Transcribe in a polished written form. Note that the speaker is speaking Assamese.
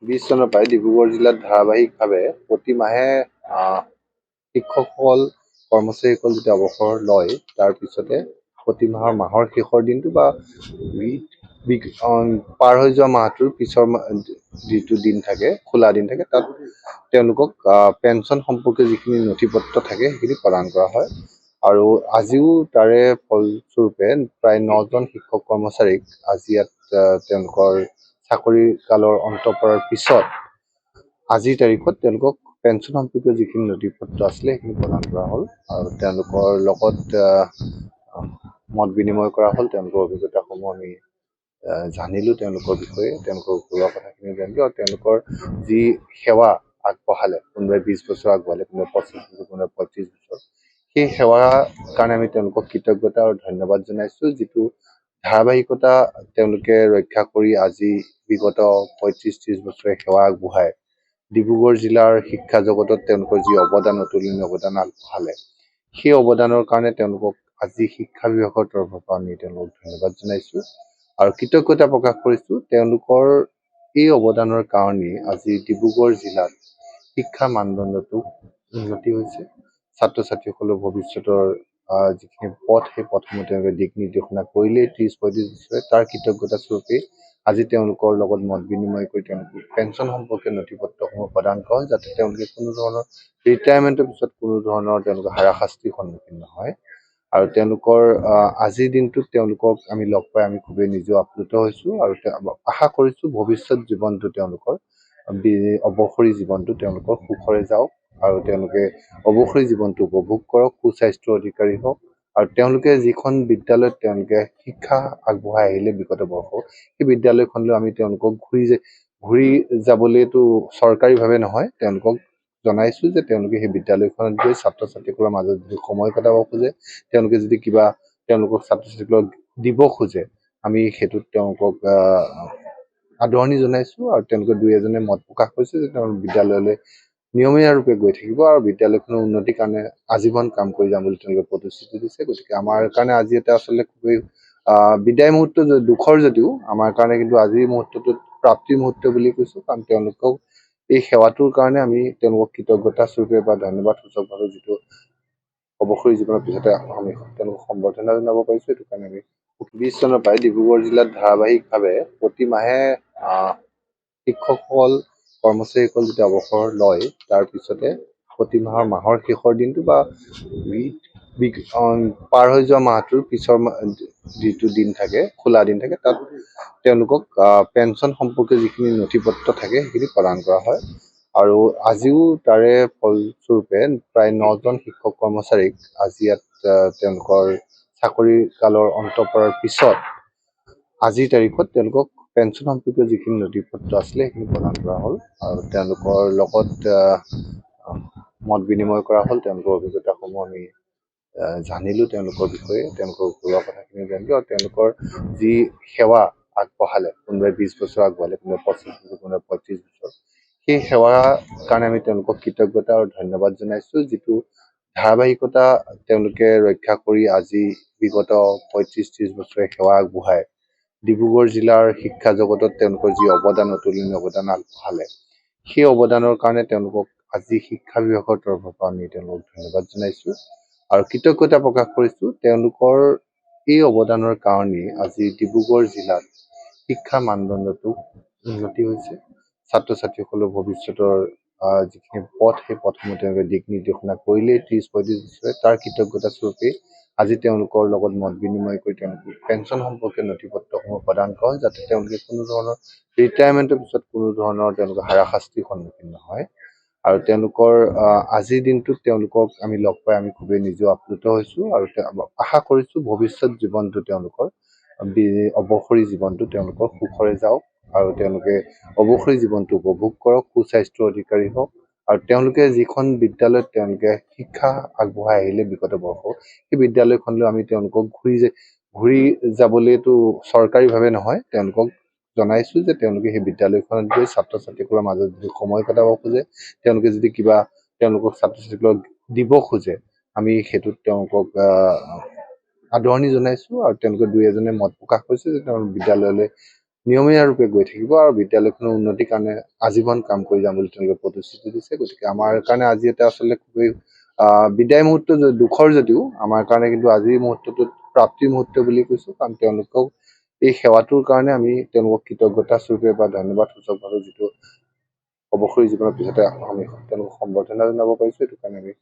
20 চনৰ পৰাই ডিব্ৰুগড় জিলাত ধাৰাবাহিকভাৱে প্ৰতি মাহে শিক্ষকসকল কৰ্মচাৰীসকল যেতিয়া অৱসৰ লয় তাৰ পিছতে প্ৰতি মাহৰ শেষৰ দিনটো বা পাৰ হৈ যোৱা মাহটোৰ পিছৰ যিটো দিন থাকে খোলা দিন থাকে তাত তেওঁলোকক পেঞ্চন সম্পৰ্কীয় যিখিনি নথি পত্ৰ থাকে সেইখিনি প্ৰদান কৰা হয়। আৰু আজিও তাৰে ফলস্বৰূপে প্ৰায় 9জন শিক্ষক কৰ্মচাৰীক আজি ইয়াত তেওঁলোকৰ চাকৰি কালৰ অন্ত পৰাৰ পিছত আজিৰ তাৰিখত তেওঁলোকক পেঞ্চন সম্পৰ্কীয় যিখিনি নথি পত্ৰ আছিলে সেইখিনি প্ৰদান কৰা হ'ল আৰু তেওঁলোকৰ লগত মত বিনিময় কৰা হ'ল। তেওঁলোকৰ অভিজ্ঞতাসমূহ আমি জানিলোঁ, তেওঁলোকৰ বিষয়ে তেওঁলোকৰ ঘৰুৱা কথাখিনি জানিলোঁ আৰু তেওঁলোকৰ যি সেৱা আগবঢ়ালে, কোনোবাই 20 বছৰ আগবঢ়ালে, কোনোবাই 25 বছৰ, কোনোবাই 35 বছৰ, সেই সেৱাৰ কাৰণে আমি তেওঁলোকক কৃতজ্ঞতা আৰু ধন্যবাদ জনাইছোঁ। যিটো ধাৰাবাহিকতা তেওঁলোকে ৰক্ষা কৰি আজি বিগত 35-30 বছৰে সেৱা আগবঢ়াই ডিব্ৰুগড় জিলাৰ শিক্ষা জগতত তেওঁলোকৰ যি অৱদান, অতুলনীয় অৱদান আগবঢ়ালে, সেই অৱদানৰ কাৰণে তেওঁলোকক আজি শিক্ষা বিভাগৰ তৰফৰ পৰা আমি তেওঁলোকক ধন্যবাদ জনাইছোঁ আৰু কৃতজ্ঞতা প্ৰকাশ কৰিছোঁ। তেওঁলোকৰ এই অৱদানৰ কাৰণেই আজি ডিব্ৰুগড় জিলাত শিক্ষাৰ মানদণ্ডটো উন্নতি হৈছে। ছাত্ৰ ছাত্ৰীসকলৰ ভৱিষ্যতৰ যিখিনি পথ, সেই পথসমূহ তেওঁলোকে দিক নিৰ্দেশনা কৰিলেই 30-35 বছৰে তাৰ কৃতজ্ঞতা স্বৰূপেই আজি তেওঁলোকৰ লগত মত বিনিময় কৰি তেওঁলোকে পেঞ্চন সম্পৰ্কীয় নথি পত্ৰসমূহ প্ৰদান কৰা হয়, যাতে তেওঁলোকে কোনো ধৰণৰ ৰিটায়াৰমেণ্টৰ পিছত কোনো ধৰণৰ তেওঁলোকে হাৰাশাস্তিৰ সন্মুখীন নহয়। আৰু তেওঁলোকৰ আজিৰ দিনটোত তেওঁলোকক আমি লগ পাই আমি খুবেই নিজেও আপ্লুত হৈছোঁ আৰু আশা কৰিছোঁ ভৱিষ্যত জীৱনটো তেওঁলোকৰ অৱসৰী জীৱনটো তেওঁলোকৰ সুখৰে যাওক আৰু তেওঁলোকে অৱসৰী জীৱনটো উপভোগ কৰক, সুস্বাস্থ্যৰ অধিকাৰী হওক আৰু তেওঁলোকে যিখন বিদ্যালয়ত তেওঁলোকে শিক্ষা আগবঢ়াই আহিলে বিগত বৰ্ষ, সেই বিদ্যালয়খনলৈ আমি তেওঁলোকক ঘূৰি যাবলৈতো চৰকাৰীভাৱে নহয়, তেওঁলোকক জনাইছোঁ যে তেওঁলোকে সেই বিদ্যালয়খনত গৈ ছাত্ৰ ছাত্ৰীসকলৰ মাজত যদি সময় কটাব খোজে, তেওঁলোকে যদি কিবা তেওঁলোকক ছাত্ৰ ছাত্ৰীসকলক দিব খোজে, আমি সেইটোত তেওঁলোকক আদৰণি জনাইছোঁ আৰু তেওঁলোকে দুই এজনে মত প্ৰকাশ কৰিছে যে তেওঁলোক বিদ্যালয়লৈ নিয়মীয়া ৰূপে গৈ থাকিব আৰু বিদ্যালয়খনৰ উন্নতিৰ কাৰণে আজীৱন কাম কৰি যাম বুলি তেওঁলোকে প্ৰতিশ্ৰুতি দিছে। গতিকে আমাৰ কাৰণে আজি এটা আচলতে খুবেই বিদায় মুহূৰ্ত দুখৰ যদিও আমাৰ কাৰণে কিন্তু আজিৰ মুহূৰ্তটোত প্ৰাপ্তিৰ মুহূৰ্ত বুলি কৈছোঁ, কাৰণ তেওঁলোকক এই সেৱাটোৰ কাৰণে আমি তেওঁলোকক কৃতজ্ঞতা স্বৰূপে বা ধন্যবাদ সূচকভাৱে যিটো অৱসৰী জীৱনৰ পিছতে আমি তেওঁলোকক সম্বৰ্ধনা জনাব পাৰিছোঁ, সেইটো কাৰণে আমি 20 চনৰ পৰাই ডিব্ৰুগড় জিলাত ধাৰাবাহিকভাৱে প্ৰতি মাহে শিক্ষকসকল কৰ্মচাৰীসকল যেতিয়া অৱসৰ লয় তাৰ পিছতে প্ৰতি মাহৰ শেষৰ দিনটো বা পাৰ হৈ যোৱা মাহটোৰ পিছৰ যিটো দিন থাকে খোলা দিন থাকে তাত তেওঁলোকক পেঞ্চন সম্পৰ্কীয় যিখিনি নথি পত্ৰ থাকে সেইখিনি প্ৰদান কৰা হয়। আৰু আজিও তাৰে ফলস্বৰূপে প্ৰায় 9জন শিক্ষক কৰ্মচাৰীক আজি ইয়াত তেওঁলোকৰ চাকৰি কালৰ অন্ত পৰাৰ পিছত আজিৰ তাৰিখত তেওঁলোকক পেঞ্চন সম্পৰ্কীয় যিখিনি নথি পত্ৰ আছিলে সেইখিনি প্ৰদান কৰা হ'ল আৰু তেওঁলোকৰ লগত মত বিনিময় কৰা হ'ল। তেওঁলোকৰ অভিজ্ঞতাসমূহ আমি জানিলোঁ, তেওঁলোকৰ বিষয়ে তেওঁলোকৰ ঘৰুৱা কথাখিনি জানিলোঁ আৰু তেওঁলোকৰ যি সেৱা আগবঢ়ালে, কোনোবাই 20 বছৰ আগবঢ়ালে, কোনোবাই 25 বছৰ, কোনোবাই 35 বছৰ, সেই সেৱাৰ কাৰণে আমি তেওঁলোকক কৃতজ্ঞতা আৰু ধন্যবাদ জনাইছোঁ। যিটো ধাৰাবাহিকতা তেওঁলোকে ৰক্ষা কৰি আজি বিগত 35-30 বছৰে সেৱা আগবঢ়াই ডিব্ৰুগড় জিলাৰ শিক্ষা জগতত তেওঁলোকৰ যি অৱদান, অতুলনীয় অৱদান আগবঢ়ালে, সেই অৱদানৰ কাৰণে তেওঁলোকক আজি শিক্ষা বিভাগৰ তৰফৰ পৰা আমি তেওঁলোকক ধন্যবাদ জনাইছোঁ আৰু কৃতজ্ঞতা প্ৰকাশ কৰিছোঁ। তেওঁলোকৰ এই অৱদানৰ কাৰণেই আজি ডিব্ৰুগড় জিলাত শিক্ষাৰ মানদণ্ডটো উন্নতি হৈছে। ছাত্ৰ ছাত্ৰীসকলৰ ভৱিষ্যতৰ যিখিনি পথ, সেই পথসমূহ তেওঁলোকে দিক নিৰ্দেশনা কৰিলেই 30-35 বছৰে তাৰ কৃতজ্ঞতা স্বৰূপেই আজি তেওঁলোকৰ লগত মত বিনিময় কৰি তেওঁলোকে পেঞ্চন সম্পৰ্কীয় নথি পত্ৰসমূহ প্ৰদান কৰা হয়, যাতে তেওঁলোকে কোনো ধৰণৰ ৰিটায়াৰমেণ্টৰ পিছত কোনো ধৰণৰ তেওঁলোকে হাৰাশাস্তিৰ সন্মুখীন নহয়। আৰু তেওঁলোকৰ আজিৰ দিনটোত তেওঁলোকক আমি লগ পাই আমি খুবেই নিজেও আপ্লুত হৈছোঁ আৰু আশা কৰিছোঁ ভৱিষ্যত জীৱনটো তেওঁলোকৰ অৱসৰী জীৱনটো তেওঁলোকৰ সুখৰে যাওক আৰু তেওঁলোকে অৱসৰী জীৱনটো উপভোগ কৰক, সুস্বাস্থ্যৰ অধিকাৰী হওক আৰু তেওঁলোকে যিখন বিদ্যালয়ত তেওঁলোকে শিক্ষা আগবঢ়াই আহিলে বিগত বৰ্ষ, সেই বিদ্যালয়খনলৈ আমি তেওঁলোকক ঘূৰি যাবলৈতো চৰকাৰীভাৱে নহয়, তেওঁলোকক জনাইছোঁ যে তেওঁলোকে সেই বিদ্যালয়খনত গৈ ছাত্ৰ ছাত্ৰীসকলৰ মাজত যদি সময় কটাব খোজে, তেওঁলোকে যদি কিবা তেওঁলোকক ছাত্ৰ ছাত্ৰীসকলক দিব খোজে, আমি সেইটোত তেওঁলোকক আদৰণি জনাইছোঁ আৰু তেওঁলোকে দুই এজনে মত প্ৰকাশ কৰিছে যে তেওঁলোক বিদ্যালয়লৈ নিয়মীয়া ৰূপে গৈ থাকিব আৰু বিদ্যালয়খনৰ উন্নতিৰ কাৰণে আজীৱন কাম কৰি যাম বুলি তেওঁলোকে প্ৰতিশ্ৰুতি দিছে। গতিকে আমাৰ কাৰণে আজি এটা আচলতে খুবেই বিদায় মুহূৰ্ত দুখৰ যদিও আমাৰ কাৰণে কিন্তু আজিৰ মুহূৰ্তটোত প্ৰাপ্তিৰ মুহূৰ্ত বুলি কৈছোঁ, কাৰণ তেওঁলোকক এই সেৱাটোৰ কাৰণে আমি তেওঁলোকক কৃতজ্ঞতা স্বৰূপে বা ধন্যবাদ সূচকভাৱে যিটো অৱসৰী জীৱনৰ পিছতে আমি তেওঁলোকক সম্বৰ্ধনা জনাব পাৰিছোঁ, সেইটো কাৰণে আমি